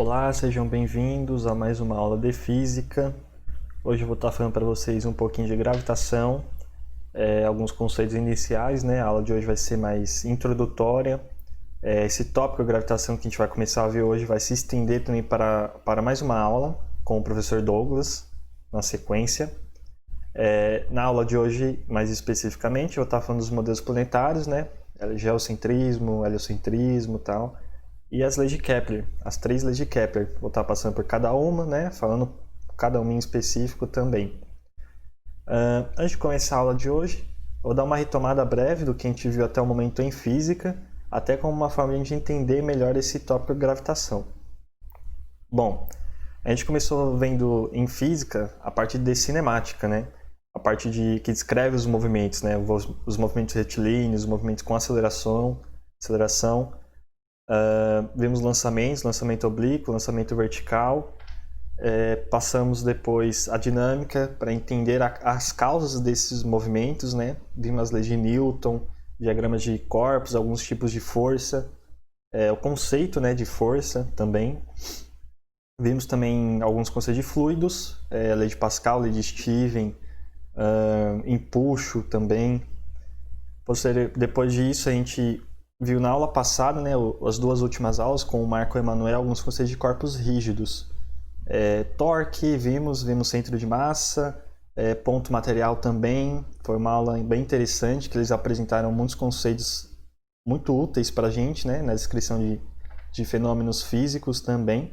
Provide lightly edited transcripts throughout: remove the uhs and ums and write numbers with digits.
Olá, sejam bem-vindos a mais uma aula de Física. Hoje eu vou estar falando para vocês um pouquinho de gravitação, alguns conceitos iniciais, né? A aula de hoje vai ser mais introdutória. Esse tópico, gravitação, que a gente vai começar a ver hoje, vai se estender também para mais uma aula com o professor Douglas, na sequência. Na aula de hoje, mais especificamente, eu vou estar falando dos modelos planetários, né? Geocentrismo, heliocentrismo e tal. E as leis de Kepler, as 3 leis de Kepler. Vou estar passando por cada uma, né? Falando cada uma em específico também. Antes de começar a aula de hoje, vou dar uma retomada breve do que a gente viu até o momento em física, até como uma forma de entender melhor esse tópico de gravitação. Bom, a gente começou vendo em física a parte de cinemática, né? A parte que descreve os movimentos, né? Os movimentos retilíneos, os movimentos com aceleração. Vimos lançamento oblíquo, lançamento vertical. Passamos depois a dinâmica para entender as causas desses movimentos, né? Vimos as leis de Newton, diagramas de corpos, alguns tipos de força, o conceito, né, de força também. Vimos também alguns conceitos de fluidos, a lei de Pascal, a lei de Steven, empuxo também. Depois disso, a gente viu na aula passada, né, as 2 últimas aulas com o Marco Emanuel, alguns conceitos de corpos rígidos. Torque, vimos centro de massa, ponto material também. Foi uma aula bem interessante, que eles apresentaram muitos conceitos muito úteis para a gente, né, na descrição de fenômenos físicos também.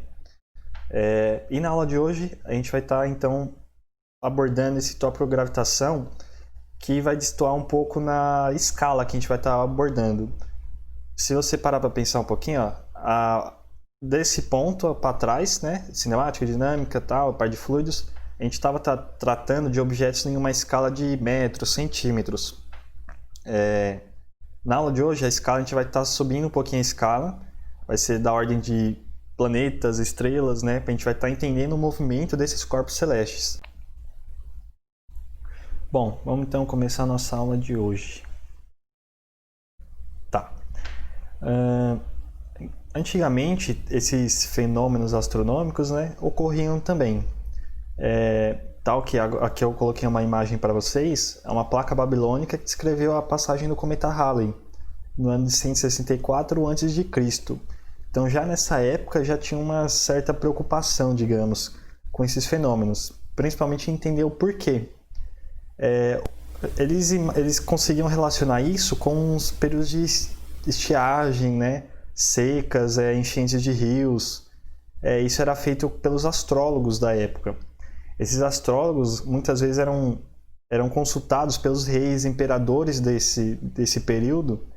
E na aula de hoje, a gente vai estar, então, abordando esse tópico gravitação, que vai destoar um pouco na escala que a gente vai estar abordando. Se você parar para pensar um pouquinho, desse ponto para trás, né, cinemática, dinâmica, tal, a parte de fluidos, a gente estava tratando de objetos em uma escala de metros, centímetros. Na aula de hoje, a escala, a gente vai estar subindo um pouquinho a escala, vai ser da ordem de planetas, estrelas, né, a gente vai estar entendendo o movimento desses corpos celestes. Bom, vamos então começar a nossa aula de hoje. Tá. Antigamente, esses fenômenos astronômicos, né, ocorriam também. Tal que aqui eu coloquei uma imagem para vocês, é uma placa babilônica que descreveu a passagem do cometa Halley, no ano de 164 a.C. Então, já nessa época, já tinha uma certa preocupação, digamos, com esses fenômenos, principalmente entender o porquê. Eles conseguiam relacionar isso com os períodos de estiagem, né? Secas, enchentes de rios. Isso era feito pelos astrólogos da época. Esses astrólogos muitas vezes eram consultados pelos reis, imperadores desse período,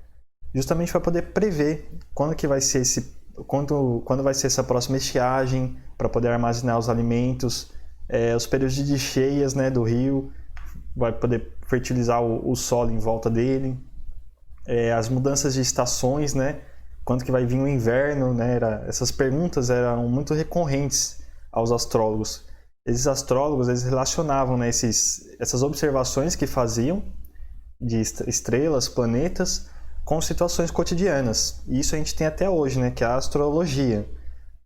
justamente para poder prever quando vai ser essa próxima estiagem, para poder armazenar os alimentos, os períodos de cheias, né, do rio, vai poder fertilizar o solo em volta dele, as mudanças de estações, né? Quando que vai vir o inverno, né? Essas perguntas eram muito recorrentes aos astrólogos. Esses astrólogos, eles relacionavam, né, essas observações que faziam de estrelas, planetas, com situações cotidianas. E isso a gente tem até hoje, né? Que é a astrologia.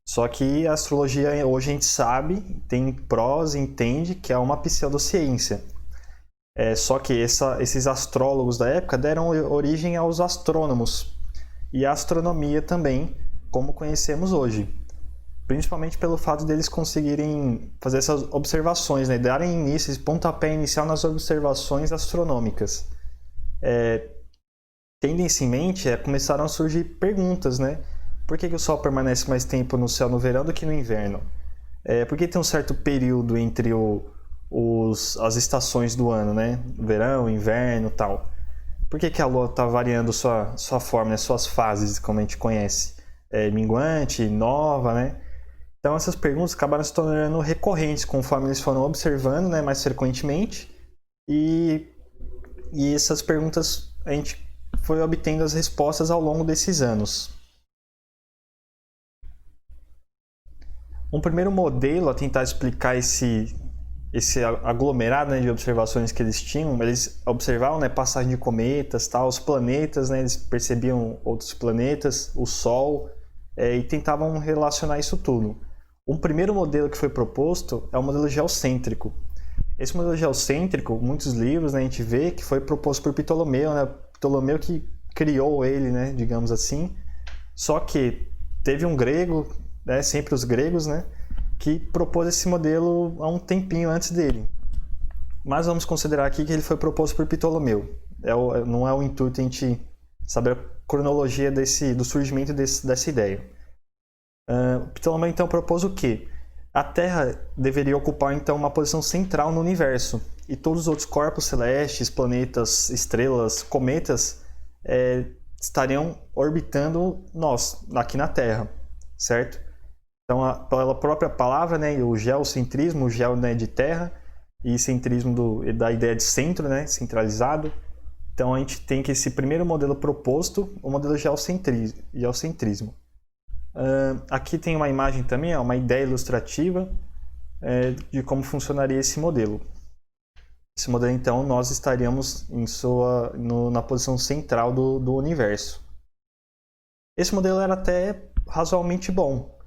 Só que a astrologia hoje a gente sabe, tem prós, entende que é uma pseudociência. Só que esses astrólogos da época deram origem aos astrônomos e à astronomia também, como conhecemos hoje. Principalmente pelo fato deles conseguirem fazer essas observações, né? Darem início, esse pontapé inicial nas observações astronômicas. Tendo isso em mente, começaram a surgir perguntas, né? Por que o Sol permanece mais tempo no céu no verão do que no inverno? Por que tem um certo período entre as estações do ano, né? Verão, inverno, tal. Por que a Lua está variando sua forma, né? Suas fases, como a gente conhece? Minguante, nova, né? Então essas perguntas acabaram se tornando recorrentes conforme eles foram observando, né, mais frequentemente. E essas perguntas a gente foi obtendo as respostas ao longo desses anos. Um primeiro modelo a tentar explicar esse aglomerado, né, de observações que eles tinham, eles observavam, né, passagem de cometas, tal, os planetas, né, eles percebiam outros planetas, o Sol, e tentavam relacionar isso tudo. O primeiro modelo que foi proposto é o modelo geocêntrico. Esse modelo geocêntrico, muitos livros, né, a gente vê que foi proposto por Ptolomeu, né? Ptolomeu que criou ele, né, digamos assim. Só que teve um grego, né, sempre os gregos, né, que propôs esse modelo há um tempinho antes dele. Mas vamos considerar aqui que ele foi proposto por Ptolomeu. Não é o intuito a gente saber a cronologia do surgimento dessa ideia. Ptolomeu então propôs o quê? A Terra deveria ocupar então uma posição central no universo e todos os outros corpos celestes, planetas, estrelas, cometas estariam orbitando nós, aqui na Terra, certo? Então, pela própria palavra, né, o geocentrismo, o geo, né, de Terra, e centrismo da ideia de centro, né, centralizado. Então, a gente tem que esse primeiro modelo proposto, o modelo geocentrismo. Aqui tem uma imagem também, uma ideia ilustrativa de como funcionaria esse modelo. Esse modelo, então, nós estaríamos na posição central do universo. Esse modelo era até razoavelmente bom.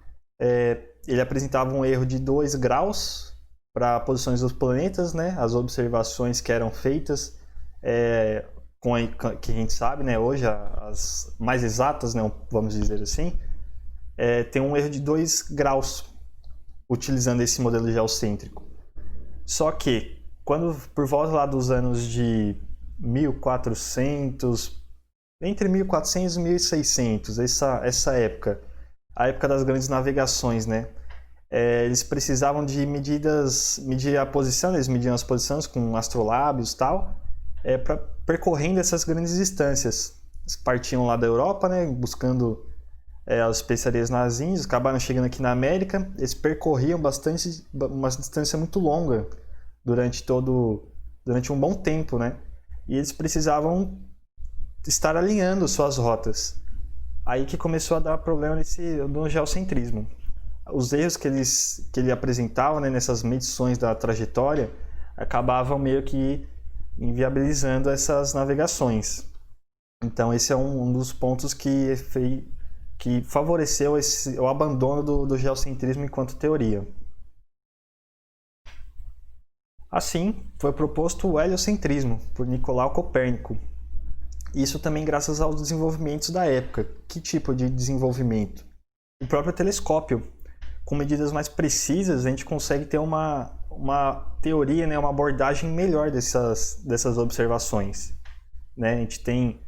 Ele apresentava um erro de 2 graus para posições dos planetas, né? As observações que eram feitas, que a gente sabe, né? Hoje, as mais exatas, né? Vamos dizer assim, tem um erro de 2 graus utilizando esse modelo geocêntrico. Só que, por volta lá dos anos de 1400, entre 1400 e 1600, essa época, a época das grandes navegações, né? Eles precisavam de medir a posição, eles mediam as posições com astrolábios e tal, percorrendo essas grandes distâncias. Eles partiam lá da Europa, né, buscando as especiarias nas Índias, acabaram chegando aqui na América, eles percorriam uma distância muito longa durante um bom tempo, né? E eles precisavam estar alinhando suas rotas. Aí que começou a dar problema no geocentrismo. Os erros que ele apresentava, né, nessas medições da trajetória acabavam meio que inviabilizando essas navegações. Então esse é um dos pontos que favoreceu o abandono do geocentrismo enquanto teoria. Assim, foi proposto o heliocentrismo por Nicolau Copérnico. Isso também graças aos desenvolvimentos da época. Que tipo de desenvolvimento? O próprio telescópio. Com medidas mais precisas, a gente consegue ter uma teoria, né, uma abordagem melhor dessas observações. Né? A gente tem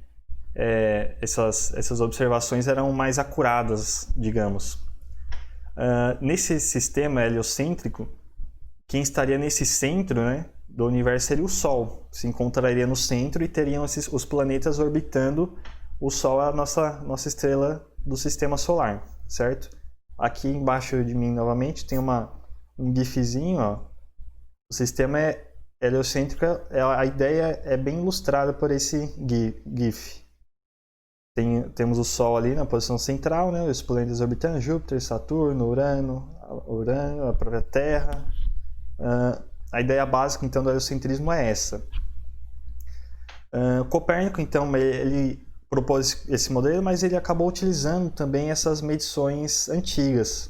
essas observações eram mais acuradas, digamos. Nesse sistema heliocêntrico, quem estaria nesse centro, né, do universo seria o Sol. Se encontraria no centro e teriam os planetas orbitando o Sol, a nossa estrela do sistema solar, certo? Aqui embaixo de mim, novamente, tem um gifzinho, ó. O sistema heliocêntrico, a ideia é bem ilustrada por esse gif. Temos o Sol ali na posição central, né? Os planetas orbitando, Júpiter, Saturno, Urano, a própria Terra. A ideia básica, então, do heliocentrismo é essa. Copérnico, então, ele propôs esse modelo, mas ele acabou utilizando também essas medições antigas.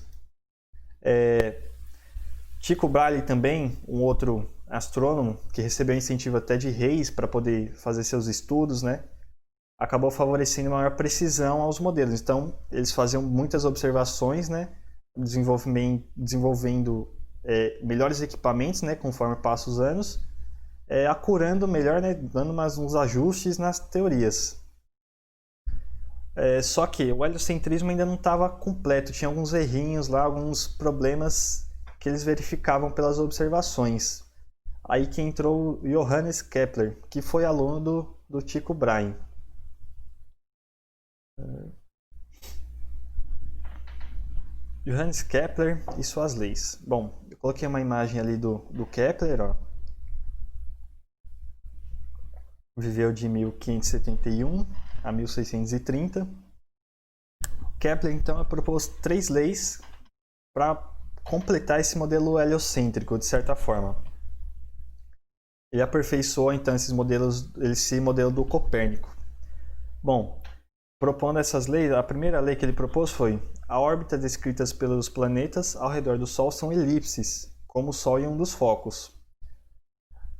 Tycho Brahe também, um outro astrônomo que recebeu incentivo até de reis para poder fazer seus estudos, né, acabou favorecendo maior precisão aos modelos. Então, eles faziam muitas observações, né, desenvolvendo melhores equipamentos, né, conforme passam os anos, acurando melhor, né, dando uns ajustes nas teorias. Só que o heliocentrismo ainda não estava completo, tinha alguns errinhos lá, alguns problemas que eles verificavam pelas observações. Aí que entrou Johannes Kepler, que foi aluno do Tycho Brahe. Johannes Kepler e suas leis. Bom, eu coloquei uma imagem ali do Kepler, ó. Viveu de 1571 a 1630. Kepler, então, propôs 3 leis para completar esse modelo heliocêntrico, de certa forma. Ele aperfeiçoou, então, esse modelo do Copérnico. Bom, propondo essas leis, a primeira lei que ele propôs foi: a órbita descritas pelos planetas ao redor do Sol são elipses, como o Sol em um dos focos.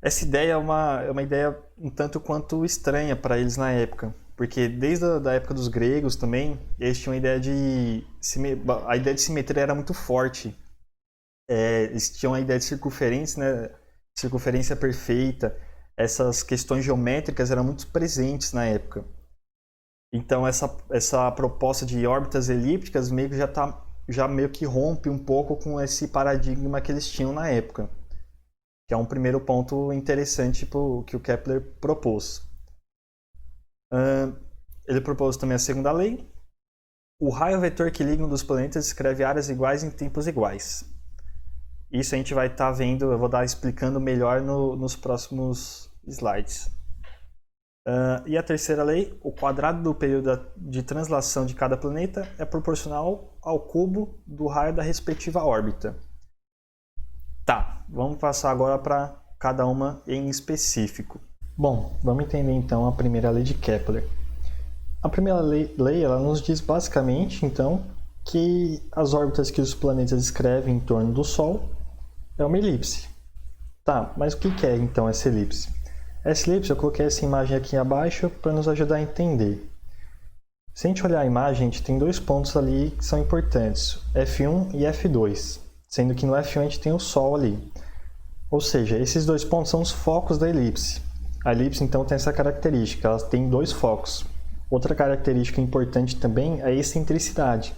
Essa ideia é uma ideia um tanto quanto estranha para eles na época, porque desde a época dos gregos também, eles tinham a ideia de simetria era muito forte. Eles tinham a ideia de circunferência, né? Circunferência perfeita. Essas questões geométricas eram muito presentes na época. Então essa proposta de órbitas elípticas meio que já meio que rompe um pouco com esse paradigma que eles tinham na época, que é um primeiro ponto interessante que o Kepler propôs. Ele propôs também a segunda lei. O raio vetor que liga um dos planetas descreve áreas iguais em tempos iguais. Isso a gente vai estar vendo, eu vou estar explicando melhor nos próximos slides. E a terceira lei, o quadrado do período de translação de cada planeta é proporcional ao cubo do raio da respectiva órbita. Tá, vamos passar agora para cada uma em específico. Bom, vamos entender então a primeira lei de Kepler. A primeira lei ela nos diz basicamente então que as órbitas que os planetas descrevem em torno do Sol é uma elipse. Tá, mas o que é então essa elipse? Essa elipse, eu coloquei essa imagem aqui abaixo para nos ajudar a entender. Se a gente olhar a imagem, a gente tem dois pontos ali que são importantes, F1 e F2, sendo que no F1 a gente tem o Sol ali. Ou seja, esses dois pontos são os focos da elipse. A elipse então tem essa característica, ela tem dois focos. Outra característica importante também é a excentricidade.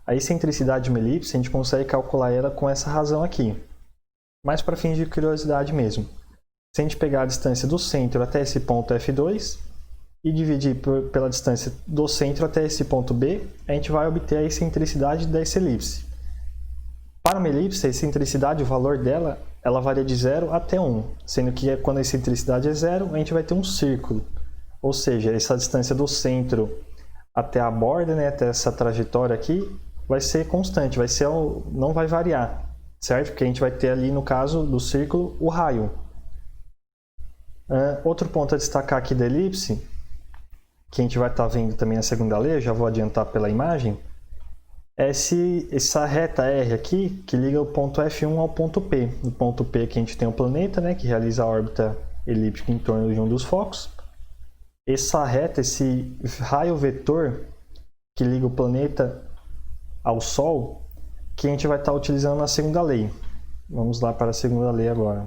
A excentricidade de uma elipse a gente consegue calcular ela com essa razão aqui, mais para fins de curiosidade mesmo. Se a gente pegar a distância do centro até esse ponto F2 e dividir pela distância do centro até esse ponto B, a gente vai obter a excentricidade dessa elipse. Para uma elipse, a excentricidade, o valor dela, ela varia de 0 até 1, sendo que quando a excentricidade é 0, a gente vai ter um círculo. Ou seja, essa distância do centro até a borda, né, até essa trajetória aqui, vai ser constante, não vai variar, certo? Porque a gente vai ter ali, no caso do círculo, o raio. Outro ponto a destacar aqui da elipse, que a gente vai estar vendo também na segunda lei, eu já vou adiantar pela imagem, é essa reta R aqui, que liga o ponto F1 ao ponto P. No ponto P aqui a gente tem o planeta, né, que realiza a órbita elíptica em torno de um dos focos. Essa reta, esse raio vetor que liga o planeta ao Sol, que a gente vai estar utilizando na segunda lei. Vamos lá para a segunda lei agora.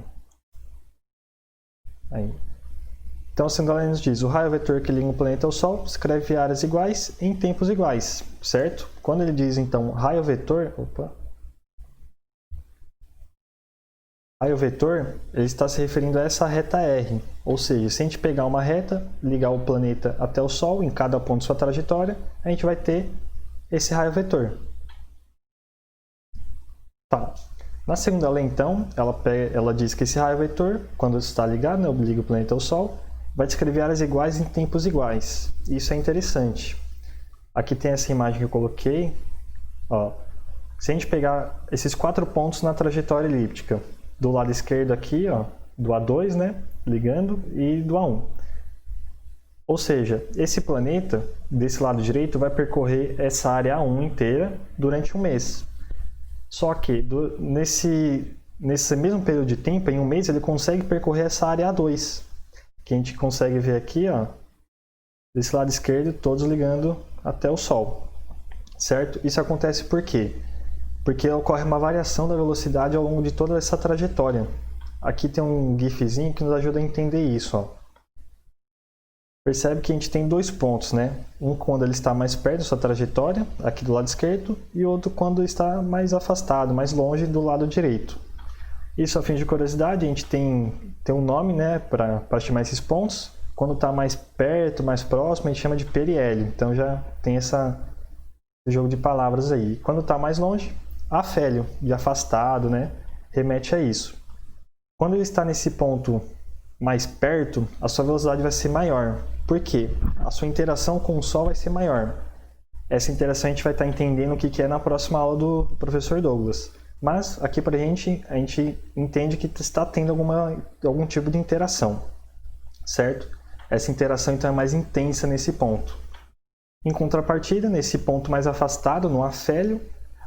Aí. Então a segunda lei nos diz, o raio vetor que liga o planeta ao Sol descreve áreas iguais em tempos iguais, certo? Quando ele diz então raio vetor, ele está se referindo a essa reta R, ou seja, se a gente pegar uma reta, ligar o planeta até o Sol, em cada ponto de sua trajetória, a gente vai ter esse raio vetor. Tá. Na segunda lei, então, ela diz que esse raio vetor, quando está ligado, né, liga o planeta ao Sol, vai descrever áreas iguais em tempos iguais. Isso é interessante. Aqui tem essa imagem que eu coloquei. Ó. Se a gente pegar esses 4 pontos na trajetória elíptica, do lado esquerdo aqui, ó, do A2, né, ligando, e do A1. Ou seja, esse planeta, desse lado direito, vai percorrer essa área A1 inteira durante um mês. Só que nesse mesmo período de tempo, em um mês, ele consegue percorrer essa área A2, que a gente consegue ver aqui, ó, desse lado esquerdo, todos ligando até o Sol, certo? Isso acontece por quê? Porque ocorre uma variação da velocidade ao longo de toda essa trajetória. Aqui tem um gifzinho que nos ajuda a entender isso, ó. Percebe que a gente tem dois pontos, né? Um quando ele está mais perto da sua trajetória, aqui do lado esquerdo, e outro quando está mais afastado, mais longe, do lado direito. Isso, a fim de curiosidade, a gente tem um nome, né, para chamar esses pontos. Quando está mais perto, mais próximo, a gente chama de periélio. Então já tem esse jogo de palavras aí. Quando está mais longe, afélio, de afastado, né? Remete a isso. Quando ele está nesse ponto mais perto, a sua velocidade vai ser maior. Por quê? A sua interação com o Sol vai ser maior. Essa interação a gente vai estar entendendo o que é na próxima aula do professor Douglas. Mas aqui para a gente entende que está tendo algum tipo de interação, certo? Essa interação então é mais intensa nesse ponto. Em contrapartida, nesse ponto mais afastado, no afélio,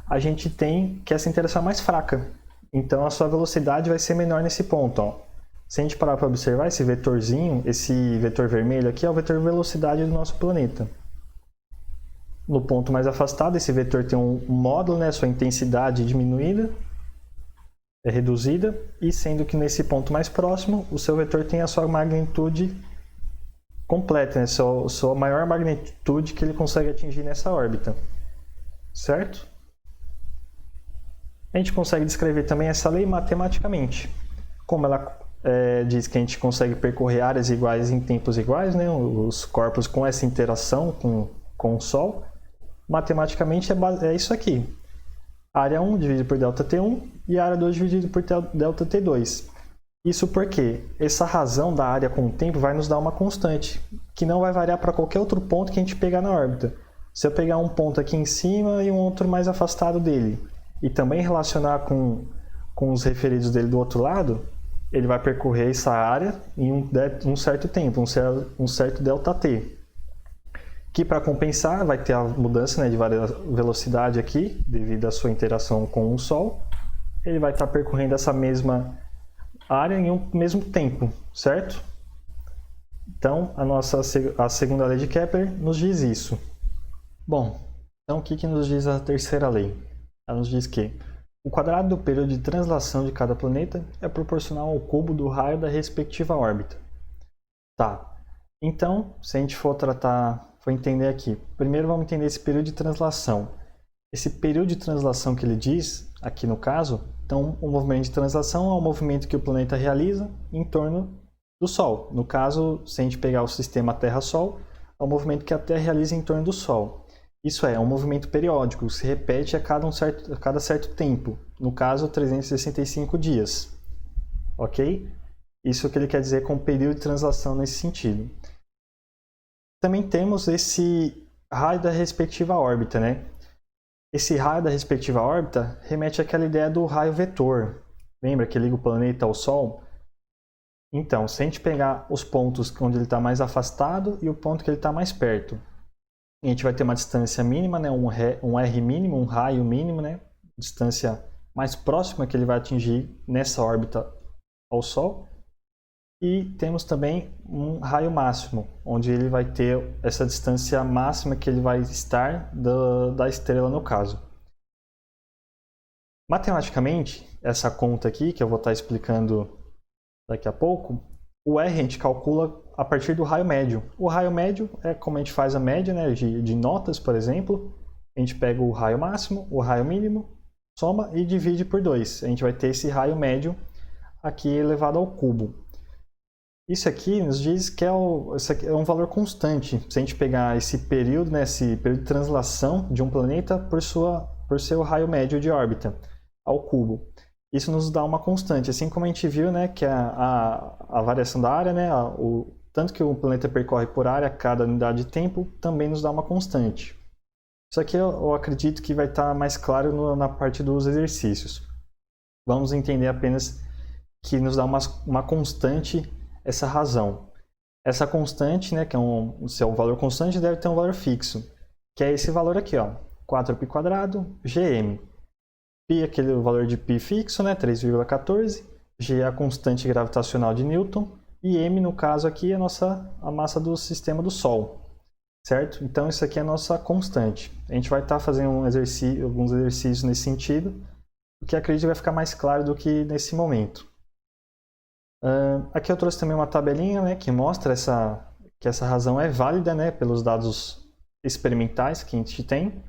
a gente tem que essa interação é mais fraca. Então a sua velocidade vai ser menor nesse ponto. Ó. Se a gente parar para observar esse vetorzinho, esse vetor vermelho aqui é o vetor velocidade do nosso planeta. No ponto mais afastado, esse vetor tem um módulo, né, sua intensidade diminuída, é reduzida, e sendo que nesse ponto mais próximo, o seu vetor tem a sua magnitude completa, né, sua maior magnitude que ele consegue atingir nessa órbita. Certo? A gente consegue descrever também essa lei matematicamente. Como ela diz que a gente consegue percorrer áreas iguais em tempos iguais, né, os corpos com essa interação com o Sol, matematicamente é isso aqui. Área 1 dividido por ΔT1 e área 2 dividido por ΔT2. Isso porque essa razão da área com o tempo vai nos dar uma constante, que não vai variar para qualquer outro ponto que a gente pegar na órbita. Se eu pegar um ponto aqui em cima e um outro mais afastado dele, e também relacionar com os referidos dele do outro lado, ele vai percorrer essa área em um certo tempo, um certo ΔT. Que para compensar vai ter a mudança, né, de velocidade aqui, devido à sua interação com o Sol. Ele vai estar percorrendo essa mesma área em um mesmo tempo, certo? Então, a segunda lei de Kepler nos diz isso. Bom, então o que nos diz a terceira lei? Ela nos diz que o quadrado do período de translação de cada planeta é proporcional ao cubo do raio da respectiva órbita. Tá, então, se a gente for entender aqui, primeiro vamos entender esse período de translação. Esse período de translação que ele diz, aqui no caso, então o movimento de translação é o movimento que o planeta realiza em torno do Sol. No caso, se a gente pegar o sistema Terra-Sol, é o movimento que a Terra realiza em torno do Sol. Isso é um movimento periódico, se repete a cada certo tempo, no caso 365 dias. Ok? Isso é o que ele quer dizer com período de translação nesse sentido. Também temos esse raio da respectiva órbita, né? Esse raio da respectiva órbita remete àquela ideia do raio vetor. Lembra que liga o planeta ao Sol? Então, se a gente pegar os pontos onde ele está mais afastado e o ponto que ele está mais perto, a gente vai ter uma distância mínima, né? um R mínimo, um raio mínimo, né? Distância mais próxima que ele vai atingir nessa órbita ao Sol. E temos também um raio máximo, onde ele vai ter essa distância máxima que ele vai estar da estrela no caso. Matematicamente, essa conta aqui, que eu vou estar explicando daqui a pouco, o R a gente calcula a partir do raio médio. O raio médio é como a gente faz a média, né, de notas, por exemplo. A gente pega o raio máximo, o raio mínimo, soma e divide por 2. A gente vai ter esse raio médio aqui elevado ao cubo. Isso aqui nos diz que isso aqui é um valor constante. Se a gente pegar esse período, né, esse período de translação de um planeta por seu raio médio de órbita ao cubo. Isso nos dá uma constante, assim como a gente viu, né, que a variação da área, né, tanto que o planeta percorre por área a cada unidade de tempo, também nos dá uma constante. Isso aqui eu acredito que vai estar mais claro na parte dos exercícios. Vamos entender apenas que nos dá uma constante essa razão. Essa constante, né, que se é um valor constante, deve ter um valor fixo, que é esse valor aqui, ó, 4π² Gm. Π é aquele valor de π fixo, né, 3,14. G é a constante gravitacional de Newton. E m, no caso aqui, é a massa do sistema do Sol. Certo? Então, isso aqui é a nossa constante. A gente vai estar fazendo alguns exercícios nesse sentido, o que acredito que vai ficar mais claro do que nesse momento. Aqui eu trouxe também uma tabelinha, né, que mostra que essa razão é válida, né, pelos dados experimentais que a gente tem.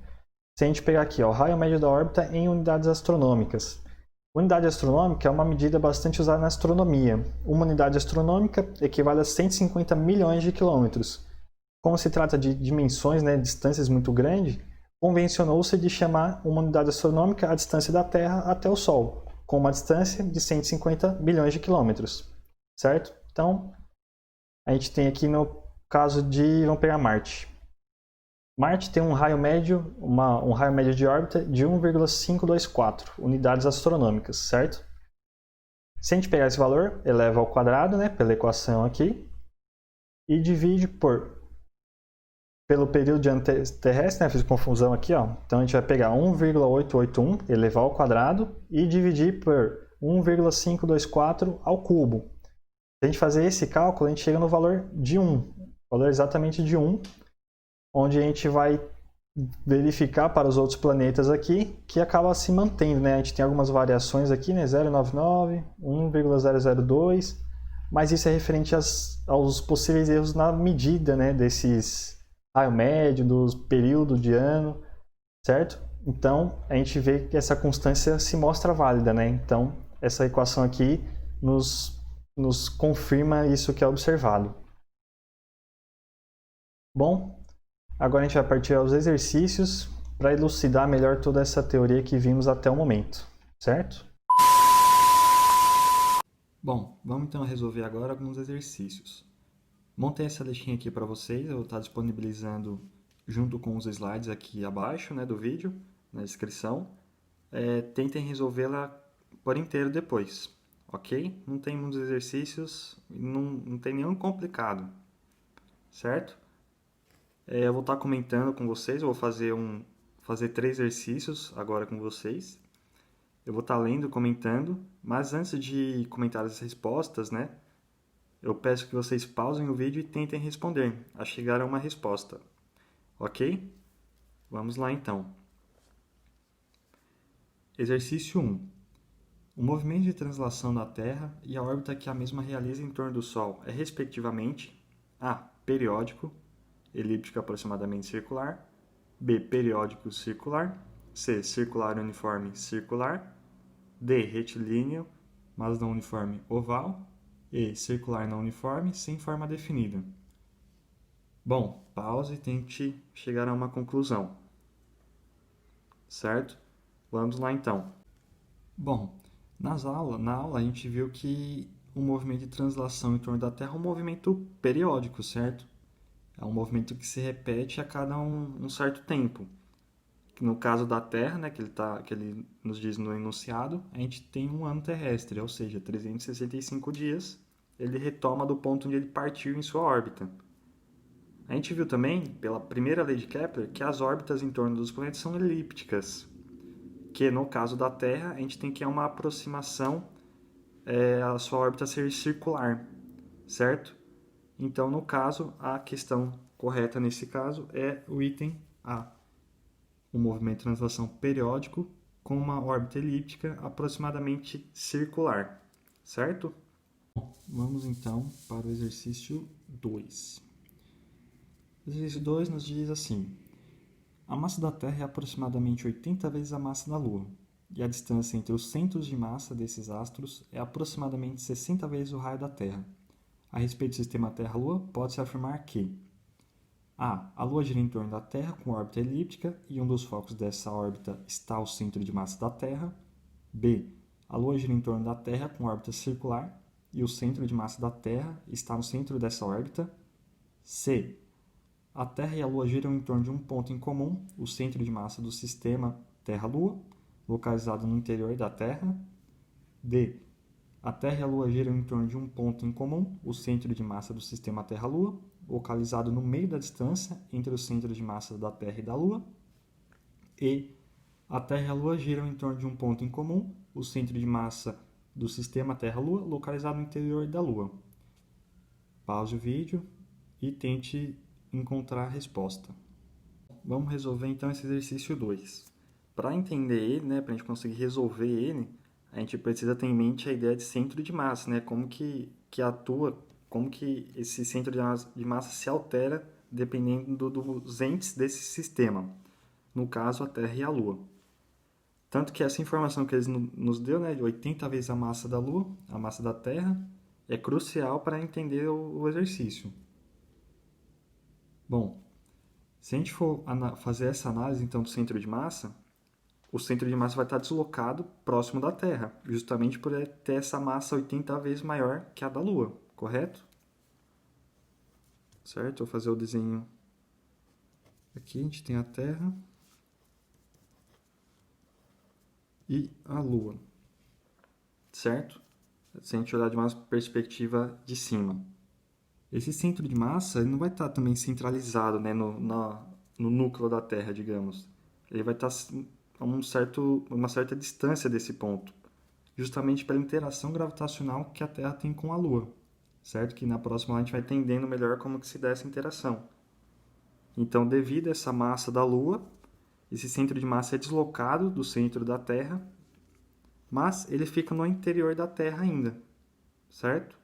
Se a gente pegar aqui, ó, o raio médio da órbita em unidades astronômicas. Unidade astronômica é uma medida bastante usada na astronomia. Uma unidade astronômica equivale a 150 milhões de quilômetros. Como se trata de dimensões, né, distâncias muito grandes, convencionou-se de chamar uma unidade astronômica a distância da Terra até o Sol, com uma distância de 150 bilhões de quilômetros, certo? Então, a gente tem aqui no caso vamos pegar Marte. Marte tem um raio médio de órbita de 1,524 unidades astronômicas, certo? Se a gente pegar esse valor, eleva ao quadrado, né, pela equação aqui, e divide por pelo período de ano terrestre, né? Fiz confusão aqui, ó. Então a gente vai pegar 1,881 elevado ao quadrado e dividir por 1,524 ao cubo. Se a gente fazer esse cálculo, a gente chega no valor de 1, valor exatamente de 1, onde a gente vai verificar para os outros planetas aqui, que acaba se mantendo, né? A gente tem algumas variações aqui, né? 0,99, 1,002, mas isso é referente aos possíveis erros na medida, né? Desses raio médio, dos períodos de ano, certo? Então, a gente vê que essa constância se mostra válida, né? Então, essa equação aqui nos confirma isso que é observado. Bom, agora a gente vai partir aos exercícios para elucidar melhor toda essa teoria que vimos até o momento, certo? Bom, vamos então resolver agora alguns exercícios. Montei essa listinha aqui para vocês, eu vou estar disponibilizando junto com os slides aqui abaixo, né, do vídeo, na descrição. Tentem resolvê-la por inteiro depois, ok? Não tem muitos exercícios, não tem nenhum complicado, certo? Eu vou estar comentando com vocês, eu vou fazer 3 exercícios agora com vocês. Eu vou estar lendo, comentando, mas antes de comentar as respostas, né? Eu peço que vocês pausem o vídeo e tentem responder, a chegar a uma resposta. Ok? Vamos lá então. Exercício 1. O movimento de translação da Terra e a órbita que a mesma realiza em torno do Sol é, respectivamente, A. Periódico, elíptico aproximadamente circular, B. Periódico circular, C. Circular uniforme circular, D. Retilíneo, mas não uniforme oval, E. Circular não uniforme, sem forma definida. Bom, pause e tente chegar a uma conclusão. Certo? Vamos lá então. Bom, na aula a gente viu que o movimento de translação em torno da Terra é um movimento periódico, certo? É um movimento que se repete a cada um certo tempo. No caso da Terra, né, que ele nos diz no enunciado, a gente tem um ano terrestre, ou seja, 365 dias. Ele retoma do ponto onde ele partiu em sua órbita. A gente viu também, pela primeira lei de Kepler, que as órbitas em torno dos planetas são elípticas, que no caso da Terra, a gente tem que ter uma aproximação a sua órbita ser circular, certo? Então, no caso, a questão correta nesse caso é o item A. O movimento de translação periódico com uma órbita elíptica aproximadamente circular, certo? Vamos então para o exercício 2. O exercício 2 nos diz assim: a massa da Terra é aproximadamente 80 vezes a massa da Lua, e a distância entre os centros de massa desses astros é aproximadamente 60 vezes o raio da Terra. A respeito do sistema Terra-Lua, pode-se afirmar que a Lua gira em torno da Terra com órbita elíptica e um dos focos dessa órbita está ao centro de massa da Terra. B. A Lua gira em torno da Terra com órbita circular e o centro de massa da Terra está no centro dessa órbita. C. A Terra e a Lua giram em torno de um ponto em comum, o centro de massa do sistema Terra-Lua, localizado no interior da Terra. D. A Terra e a Lua giram em torno de um ponto em comum, o centro de massa do sistema Terra-Lua, localizado no meio da distância entre os centros de massa da Terra e da Lua. E a Terra e a Lua giram em torno de um ponto em comum, o centro de massa do sistema Terra-Lua, localizado no interior da Lua. Pause o vídeo e tente encontrar a resposta. Vamos resolver então esse exercício 2. Para entender ele, né, para a gente conseguir resolver ele, a gente precisa ter em mente a ideia de centro de massa, né, como que atua, como que esse centro de massa se altera dependendo dos entes desse sistema, no caso a Terra e a Lua. Tanto que essa informação que eles nos deu, né, de 80 vezes a massa da Lua, a massa da Terra, é crucial para entender o exercício. Bom, se a gente for fazer essa análise então do centro de massa, o centro de massa vai estar deslocado próximo da Terra, justamente por ter essa massa 80 vezes maior que a da Lua, correto? Certo? Vou fazer o desenho aqui, a gente tem a Terra e a Lua, certo? Se a gente olhar de uma perspectiva de cima. Esse centro de massa ele não vai estar também centralizado, né, no núcleo da Terra, digamos. Ele vai estar a uma certa distância desse ponto, justamente pela interação gravitacional que a Terra tem com a Lua, certo? Que na próxima a gente vai entendendo melhor como que se dá essa interação. Então, devido a essa massa da Lua, esse centro de massa é deslocado do centro da Terra, mas ele fica no interior da Terra ainda, certo?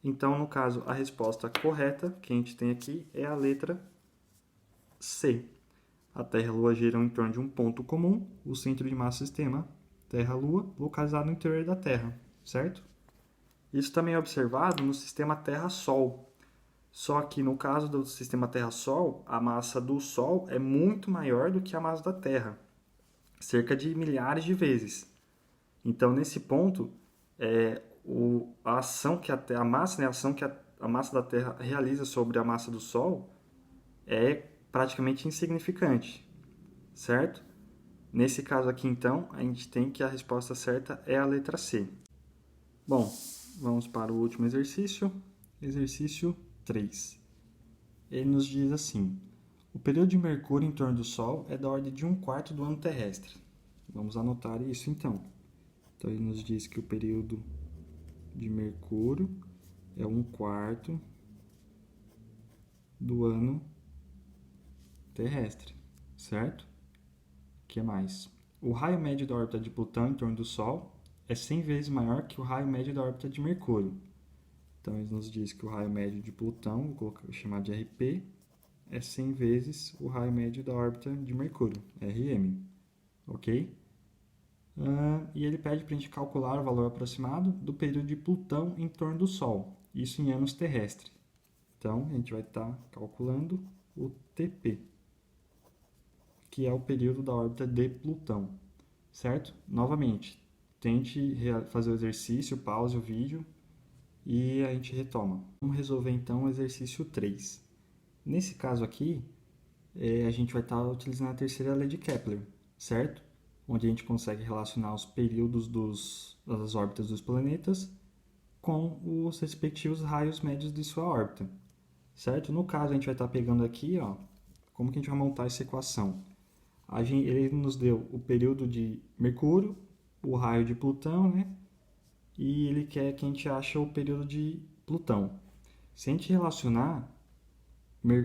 Então, no caso, a resposta correta que a gente tem aqui é a letra C. A Terra e a Lua giram em torno de um ponto comum, o centro de massa do sistema Terra-Lua, localizado no interior da Terra, certo? Isso também é observado no sistema Terra-Sol. Só que no caso do sistema Terra-Sol, a massa do Sol é muito maior do que a massa da Terra, cerca de milhares de vezes. Então, nesse ponto, a ação que a massa, né, a ação que a massa da Terra realiza sobre a massa do Sol é praticamente insignificante, certo? Nesse caso aqui, então, a gente tem que a resposta certa é a letra C. Bom, vamos para o último exercício. Exercício 3. Ele nos diz assim: o período de Mercúrio em torno do Sol é da ordem de 1/4 do ano terrestre. Vamos anotar isso então. Então ele nos diz que o período de Mercúrio é 1/4 do ano terrestre, certo? O que mais? O raio médio da órbita de Plutão em torno do Sol é 100 vezes maior que o raio médio da órbita de Mercúrio. Então ele nos diz que o raio médio de Plutão, vou chamar de RP, é 100 vezes o raio médio da órbita de Mercúrio, RM, ok? E ele pede para a gente calcular o valor aproximado do período de Plutão em torno do Sol, isso em anos terrestres. Então, a gente vai estar calculando o TP, que é o período da órbita de Plutão, certo? Novamente, tente fazer o exercício, pause o vídeo e a gente retoma. Vamos resolver então o exercício 3. Nesse caso aqui, a gente vai estar utilizando a terceira lei de Kepler, certo? Onde a gente consegue relacionar os períodos das órbitas dos planetas com os respectivos raios médios de sua órbita, certo? No caso, a gente vai estar pegando aqui, ó, como que a gente vai montar essa equação? Ele nos deu o período de Mercúrio, o raio de Plutão, né? E ele quer que a gente ache o período de Plutão. Se a gente relacionar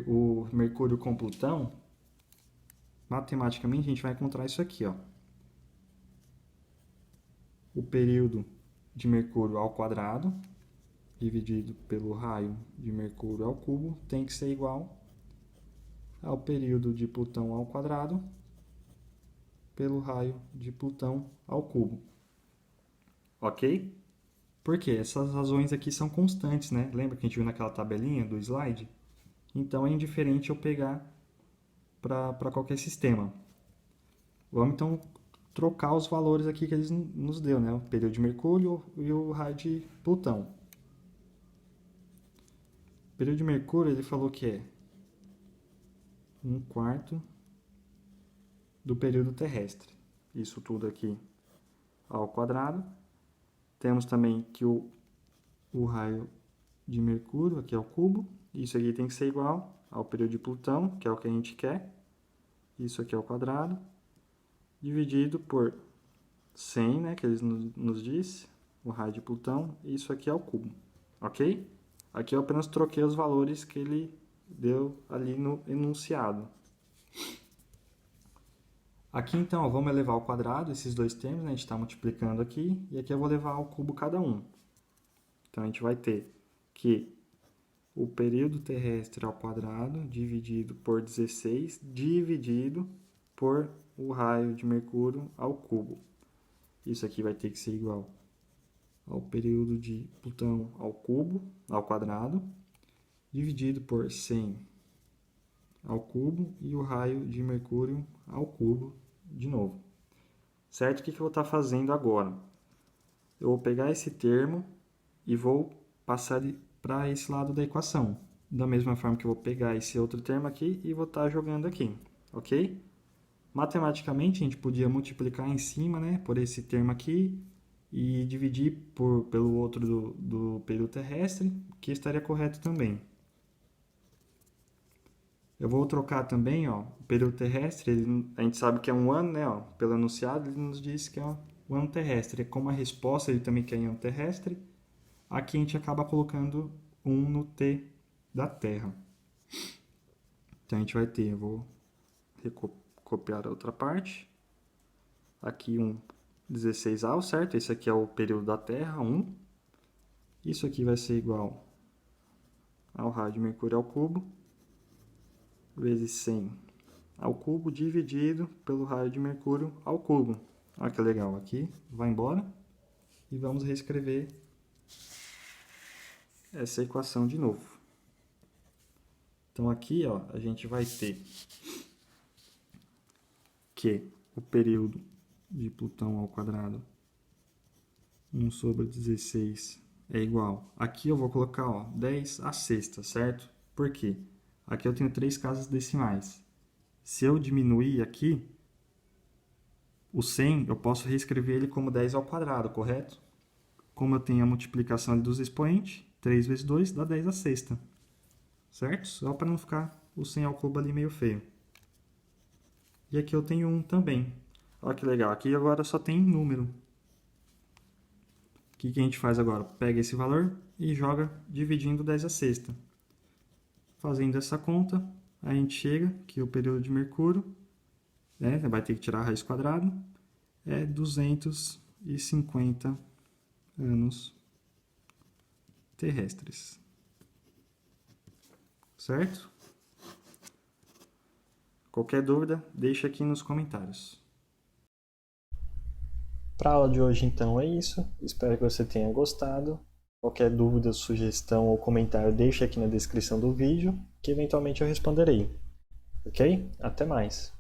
o Mercúrio com Plutão, matematicamente a gente vai encontrar isso aqui, ó. O período de Mercúrio ao quadrado, dividido pelo raio de Mercúrio ao cubo, tem que ser igual ao período de Plutão ao quadrado, pelo raio de Plutão ao cubo. Ok? Porque essas razões aqui são constantes, né? Lembra que a gente viu naquela tabelinha do slide? Então é indiferente eu pegar para qualquer sistema. Vamos então trocar os valores aqui que eles nos deu, né? O período de Mercúrio e o raio de Plutão. O período de Mercúrio ele falou que é 1/4 do período terrestre. Isso tudo aqui ao quadrado. Temos também que o raio de Mercúrio aqui ao cubo. Isso aqui tem que ser igual ao período de Plutão, que é o que a gente quer. Isso aqui ao quadrado. Dividido por 100, né, que eles nos disse, o raio de Plutão. Isso aqui ao cubo. Ok? Aqui eu apenas troquei os valores que ele deu ali no enunciado. Aqui então, ó, vamos elevar ao quadrado esses dois termos, né? A gente está multiplicando aqui, e aqui eu vou levar ao cubo cada um. Então a gente vai ter que o período terrestre ao quadrado dividido por 16 dividido por o raio de Mercúrio ao cubo. Isso aqui vai ter que ser igual ao período de Plutão ao cubo, ao quadrado, dividido por 100 ao cubo e o raio de Mercúrio ao cubo de novo. Certo? O que eu vou estar fazendo agora? Eu vou pegar esse termo e vou passar para esse lado da equação. Da mesma forma que eu vou pegar esse outro termo aqui e vou estar jogando aqui. Ok? Matematicamente, a gente podia multiplicar em cima, né, por esse termo aqui e dividir pelo outro do período terrestre, que estaria correto também. Eu vou trocar também, ó, o período terrestre, a gente sabe que é um ano, né? Ó, pelo enunciado, ele nos diz que é o ano terrestre. Como a resposta ele também quer em ano terrestre, aqui a gente acaba colocando 1 no T da Terra. Então a gente vai ter, eu vou copiar a outra parte. Aqui um 16ao, certo? Esse aqui é o período da Terra, 1. Isso aqui vai ser igual ao raio de Mercúrio ao cubo, vezes 100 ao cubo, dividido pelo raio de Mercúrio ao cubo. Olha que legal, aqui vai embora e vamos reescrever essa equação de novo. Então aqui, ó, a gente vai ter que o período de Plutão ao quadrado 1 sobre 16 é igual. Aqui eu vou colocar, ó, 10 à sexta, certo? Por quê? Aqui eu tenho 3 casas decimais. Se eu diminuir aqui, o 100 eu posso reescrever ele como 10 ao quadrado, correto? Como eu tenho a multiplicação dos expoentes, 3 vezes 2 dá 10 à sexta. Certo? Só para não ficar o 100 ao cubo ali meio feio. E aqui eu tenho 1 também. Olha que legal, aqui agora só tem número. O que a gente faz agora? Pega esse valor e joga dividindo 10 à sexta. Fazendo essa conta, a gente chega que o período de Mercúrio, né, vai ter que tirar a raiz quadrada, é 250 anos terrestres. Certo? Qualquer dúvida, deixa aqui nos comentários. Para a aula de hoje, então, é isso. Espero que você tenha gostado. Qualquer dúvida, sugestão ou comentário, deixa aqui na descrição do vídeo, que eventualmente eu responderei. Ok? Até mais!